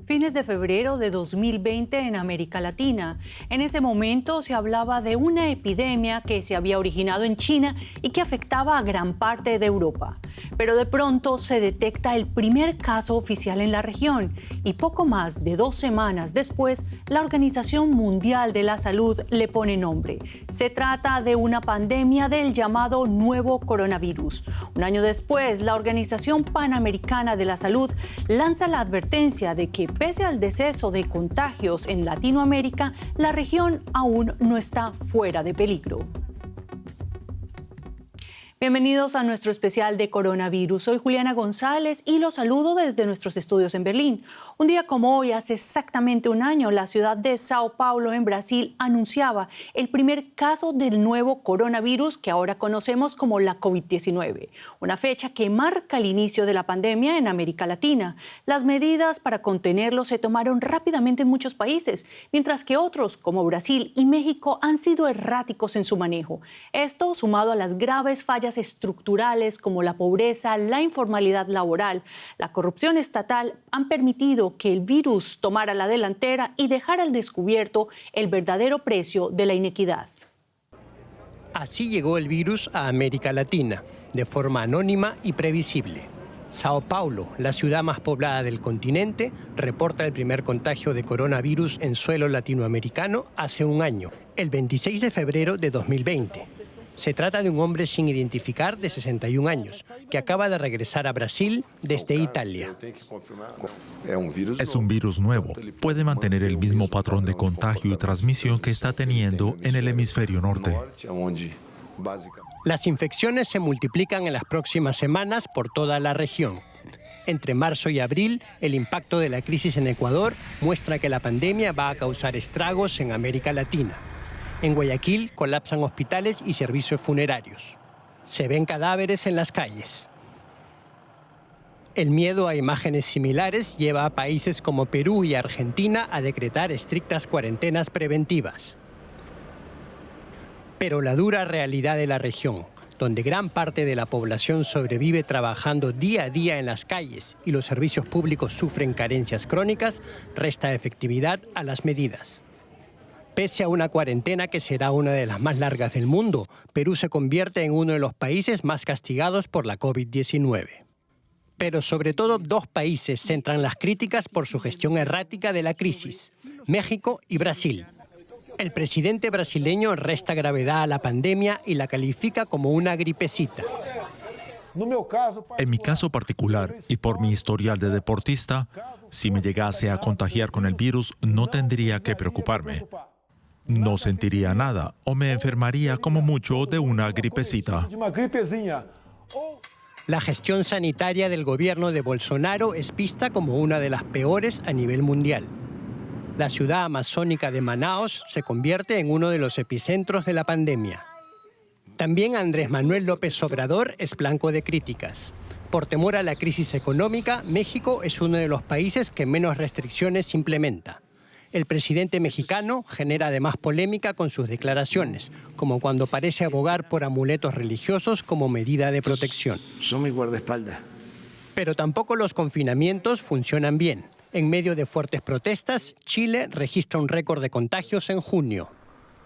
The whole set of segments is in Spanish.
Fines de febrero de 2020 en América Latina. En ese momento se hablaba de una epidemia que se había originado en China y que afectaba a gran parte de Europa. Pero de pronto se detecta el primer caso oficial en la región y poco más de 2 semanas después, la Organización Mundial de la Salud le pone nombre. Se trata de una pandemia del llamado nuevo coronavirus. Un año después, la Organización Panamericana de la Salud lanza la advertencia de que pese al deceso de contagios en Latinoamérica, la región aún no está fuera de peligro. Bienvenidos a nuestro especial de coronavirus. Soy Juliana González y los saludo desde nuestros estudios en Berlín. Un día como hoy, hace exactamente un año, la ciudad de Sao Paulo, en Brasil, anunciaba el primer caso del nuevo coronavirus que ahora conocemos como la COVID-19. Una fecha que marca el inicio de la pandemia en América Latina. Las medidas para contenerlo se tomaron rápidamente en muchos países, mientras que otros, como Brasil y México, han sido erráticos en su manejo. Esto sumado a las graves fallas estructurales como la pobreza, la informalidad laboral, la corrupción estatal han permitido que el virus tomara la delantera y dejara al descubierto el verdadero precio de la inequidad. Así llegó el virus a América Latina, de forma anónima y previsible. Sao Paulo, la ciudad más poblada del continente, reporta el primer contagio de coronavirus en suelo latinoamericano hace un año, el 26 de febrero de 2020. Se trata de un hombre sin identificar de 61 años, que acaba de regresar a Brasil desde Italia. Es un virus nuevo. Puede mantener el mismo patrón de contagio y transmisión que está teniendo en el hemisferio norte. Las infecciones se multiplican en las próximas semanas por toda la región. Entre marzo y abril, el impacto de la crisis en Ecuador muestra que la pandemia va a causar estragos en América Latina. En Guayaquil colapsan hospitales y servicios funerarios. Se ven cadáveres en las calles. El miedo a imágenes similares lleva a países como Perú y Argentina a decretar estrictas cuarentenas preventivas. Pero la dura realidad de la región, donde gran parte de la población sobrevive trabajando día a día en las calles y los servicios públicos sufren carencias crónicas, resta efectividad a las medidas. Pese a una cuarentena que será una de las más largas del mundo, Perú se convierte en uno de los países más castigados por la COVID-19. Pero sobre todo 2 países centran las críticas por su gestión errática de la crisis: México y Brasil. El presidente brasileño resta gravedad a la pandemia y la califica como una gripecita. En mi caso particular y por mi historial de deportista, si me llegase a contagiar con el virus, no tendría que preocuparme. No sentiría nada o me enfermaría como mucho de una gripecita. La gestión sanitaria del gobierno de Bolsonaro es vista como una de las peores a nivel mundial. La ciudad amazónica de Manaos se convierte en uno de los epicentros de la pandemia. También Andrés Manuel López Obrador es blanco de críticas. Por temor a la crisis económica, México es uno de los países que menos restricciones implementa. El presidente mexicano genera además polémica con sus declaraciones, como cuando parece abogar por amuletos religiosos como medida de protección. Son mi guardaespaldas. Pero tampoco los confinamientos funcionan bien. En medio de fuertes protestas, Chile registra un récord de contagios en junio.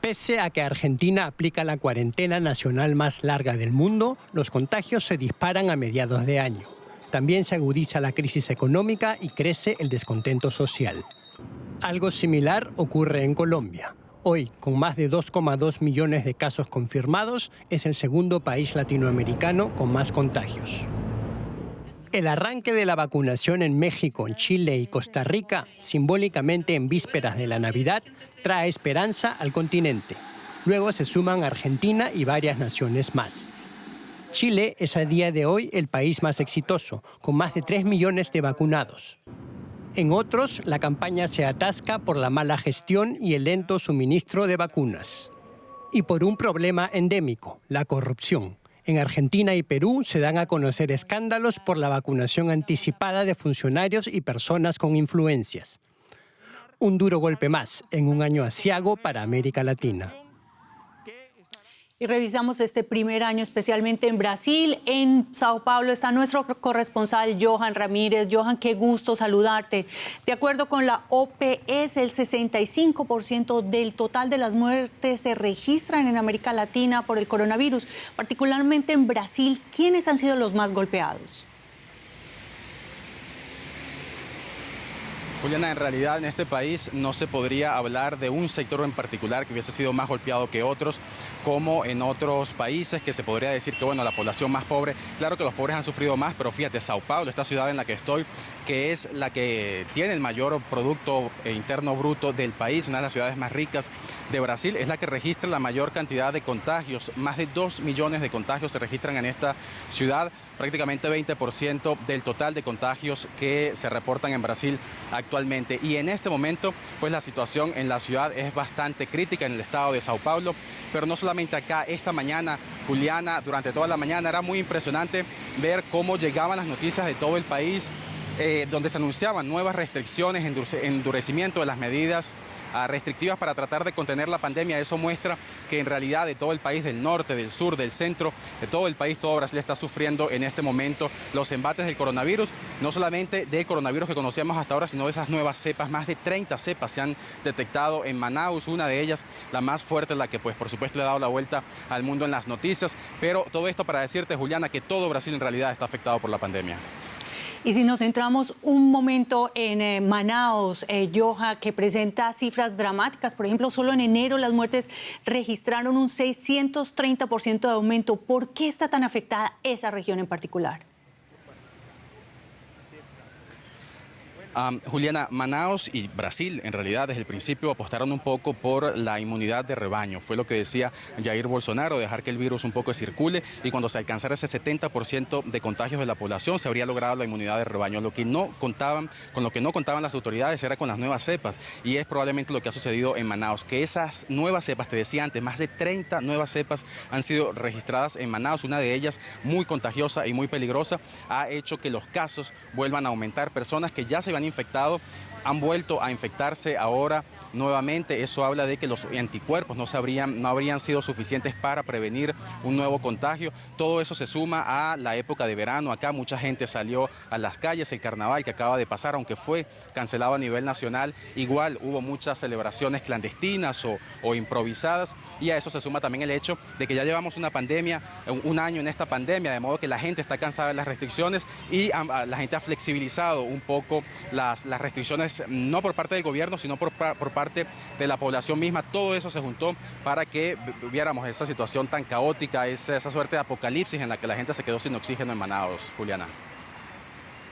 Pese a que Argentina aplica la cuarentena nacional más larga del mundo, los contagios se disparan a mediados de año. También se agudiza la crisis económica y crece el descontento social. Algo similar ocurre en Colombia. Hoy, con más de 2,2 millones de casos confirmados, es el segundo país latinoamericano con más contagios. El arranque de la vacunación en México, Chile y Costa Rica, simbólicamente en vísperas de la Navidad, trae esperanza al continente. Luego se suman Argentina y varias naciones más. Chile es a día de hoy el país más exitoso, con más de 3 millones de vacunados. En otros, la campaña se atasca por la mala gestión y el lento suministro de vacunas. Y por un problema endémico, la corrupción. En Argentina y Perú se dan a conocer escándalos por la vacunación anticipada de funcionarios y personas con influencias. Un duro golpe más en un año aciago para América Latina. Y revisamos este primer año especialmente en Brasil. En Sao Paulo está nuestro corresponsal Johan Ramírez. Johan, qué gusto saludarte. De acuerdo con la OPS, el 65% del total de las muertes se registran en América Latina por el coronavirus, particularmente en Brasil. ¿Quiénes han sido los más golpeados? Juliana, en realidad en este país no se podría hablar de un sector en particular que hubiese sido más golpeado que otros, como en otros países que se podría decir que, bueno, la población más pobre, claro que los pobres han sufrido más, pero fíjate, Sao Paulo, esta ciudad en la que estoy, que es la que tiene el mayor Producto Interno Bruto del país, una de las ciudades más ricas de Brasil, es la que registra la mayor cantidad de contagios. Más de 2 millones de contagios se registran en esta ciudad, prácticamente 20% del total de contagios que se reportan en Brasil actualmente. Y en este momento, pues la situación en la ciudad es bastante crítica en el estado de Sao Paulo, pero no solamente acá. Esta mañana, Juliana, durante toda la mañana era muy impresionante ver cómo llegaban las noticias de todo el país, donde se anunciaban nuevas restricciones, endurecimiento de las medidas restrictivas para tratar de contener la pandemia. Eso muestra que en realidad de todo el país, del norte, del sur, del centro, de todo el país, todo Brasil está sufriendo en este momento los embates del coronavirus, no solamente del coronavirus que conocíamos hasta ahora, sino de esas nuevas cepas. Más de 30 cepas se han detectado en Manaus, una de ellas, la más fuerte, la que pues por supuesto le ha dado la vuelta al mundo en las noticias. Pero todo esto para decirte, Juliana, que todo Brasil en realidad está afectado por la pandemia. Y si nos centramos un momento en Manaus, Johan, que presenta cifras dramáticas. Por ejemplo, solo en enero las muertes registraron un 630% de aumento. ¿Por qué está tan afectada esa región en particular? Juliana, Manaus y Brasil en realidad desde el principio apostaron un poco por la inmunidad de rebaño. Fue lo que decía Jair Bolsonaro, dejar que el virus un poco circule, y cuando se alcanzara ese 70% de contagios de la población se habría logrado la inmunidad de rebaño. Con lo que no contaban las autoridades era con las nuevas cepas, y es probablemente lo que ha sucedido en Manaus, que esas nuevas cepas, te decía antes, más de 30 nuevas cepas han sido registradas en Manaus. Una de ellas muy contagiosa y muy peligrosa, ha hecho que los casos vuelvan a aumentar. Personas que ya se habían infectado han vuelto a infectarse ahora nuevamente. Eso habla de que los anticuerpos no habrían sido suficientes para prevenir un nuevo contagio. Todo eso se suma a la época de verano. Acá mucha gente salió a las calles. El carnaval que acaba de pasar, aunque fue cancelado a nivel nacional, igual hubo muchas celebraciones clandestinas o improvisadas, y a eso se suma también el hecho de que ya llevamos una pandemia, un año en esta pandemia, de modo que la gente está cansada de las restricciones y la gente ha flexibilizado un poco las restricciones, no por parte del gobierno, sino por parte de la población misma. Todo eso se juntó para que viéramos esa situación tan caótica, esa suerte de apocalipsis en la que la gente se quedó sin oxígeno en Manaus, Juliana.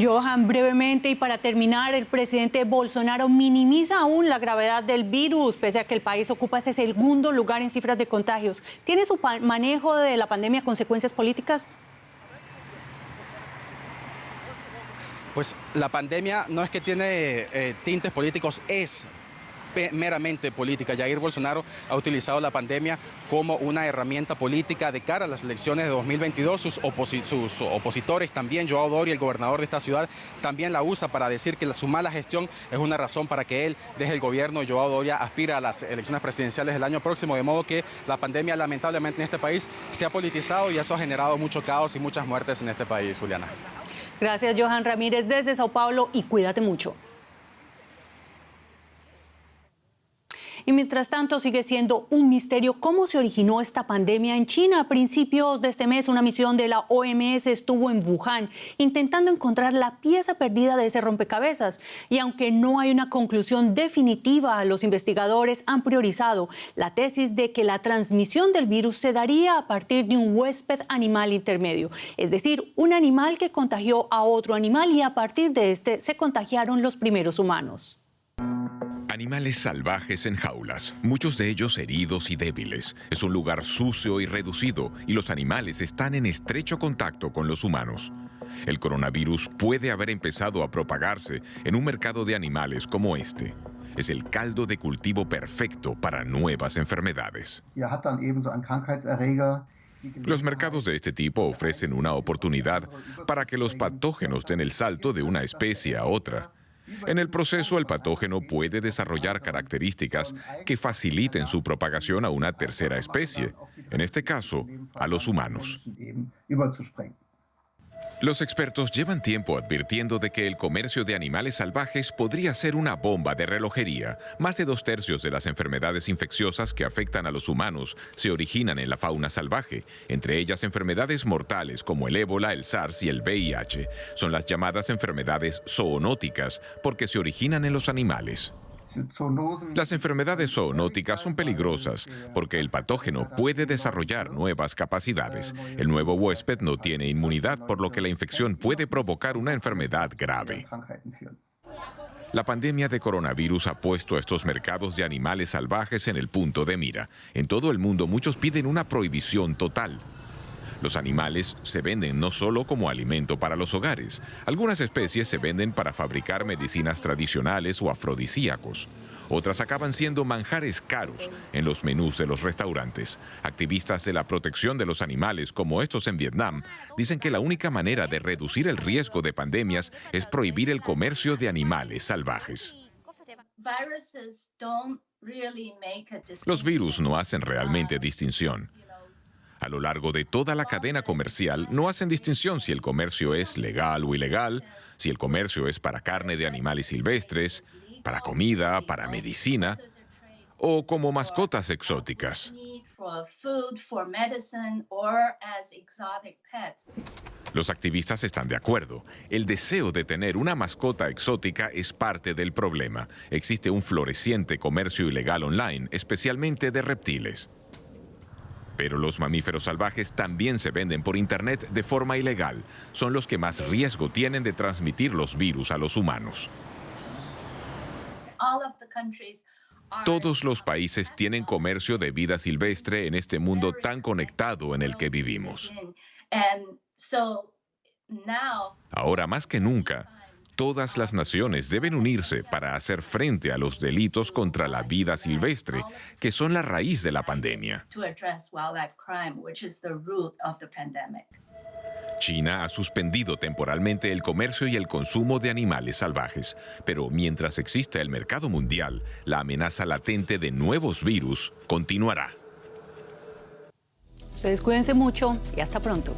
Johan, brevemente y para terminar, el presidente Bolsonaro minimiza aún la gravedad del virus, pese a que el país ocupa ese segundo lugar en cifras de contagios. ¿Tiene su manejo de la pandemia consecuencias políticas? Pues la pandemia no es que tiene tintes políticos, es meramente política. Jair Bolsonaro ha utilizado la pandemia como una herramienta política de cara a las elecciones de 2022. Sus opositores también, João Doria, el gobernador de esta ciudad, también la usa para decir que su mala gestión es una razón para que él deje el gobierno. João Doria aspira a las elecciones presidenciales del año próximo, de modo que la pandemia lamentablemente en este país se ha politizado y eso ha generado mucho caos y muchas muertes en este país, Juliana. Gracias, Johan Ramírez, desde Sao Paulo, y cuídate mucho. Y mientras tanto sigue siendo un misterio cómo se originó esta pandemia en China. A principios de este mes, una misión de la OMS estuvo en Wuhan intentando encontrar la pieza perdida de ese rompecabezas. Y aunque no hay una conclusión definitiva, los investigadores han priorizado la tesis de que la transmisión del virus se daría a partir de un huésped animal intermedio. Es decir, un animal que contagió a otro animal y a partir de este se contagiaron los primeros humanos. Animales salvajes en jaulas, muchos de ellos heridos y débiles. Es un lugar sucio y reducido y los animales están en estrecho contacto con los humanos. El coronavirus puede haber empezado a propagarse en un mercado de animales como este. Es el caldo de cultivo perfecto para nuevas enfermedades. Los mercados de este tipo ofrecen una oportunidad para que los patógenos den el salto de una especie a otra. En el proceso, el patógeno puede desarrollar características que faciliten su propagación a una tercera especie, en este caso, a los humanos. Los expertos llevan tiempo advirtiendo de que el comercio de animales salvajes podría ser una bomba de relojería. Más de 2/3 de las enfermedades infecciosas que afectan a los humanos se originan en la fauna salvaje, entre ellas enfermedades mortales como el ébola, el SARS y el VIH. Son las llamadas enfermedades zoonóticas porque se originan en los animales. Las enfermedades zoonóticas son peligrosas porque el patógeno puede desarrollar nuevas capacidades. El nuevo huésped no tiene inmunidad, por lo que la infección puede provocar una enfermedad grave. La pandemia de coronavirus ha puesto a estos mercados de animales salvajes en el punto de mira. En todo el mundo, muchos piden una prohibición total. Los animales se venden no solo como alimento para los hogares. Algunas especies se venden para fabricar medicinas tradicionales o afrodisíacos. Otras acaban siendo manjares caros en los menús de los restaurantes. Activistas de la protección de los animales, como estos en Vietnam, dicen que la única manera de reducir el riesgo de pandemias es prohibir el comercio de animales salvajes. Los virus no hacen realmente distinción. A lo largo de toda la cadena comercial, no hacen distinción si el comercio es legal o ilegal, si el comercio es para carne de animales silvestres, para comida, para medicina o como mascotas exóticas. Los activistas están de acuerdo. El deseo de tener una mascota exótica es parte del problema. Existe un floreciente comercio ilegal online, especialmente de reptiles. Pero los mamíferos salvajes también se venden por Internet de forma ilegal. Son los que más riesgo tienen de transmitir los virus a los humanos. Todos los países tienen comercio de vida silvestre en este mundo tan conectado en el que vivimos. Ahora más que nunca, todas las naciones deben unirse para hacer frente a los delitos contra la vida silvestre, que son la raíz de la pandemia. China ha suspendido temporalmente el comercio y el consumo de animales salvajes, pero mientras exista el mercado mundial, la amenaza latente de nuevos virus continuará. Ustedes cuídense mucho y hasta pronto.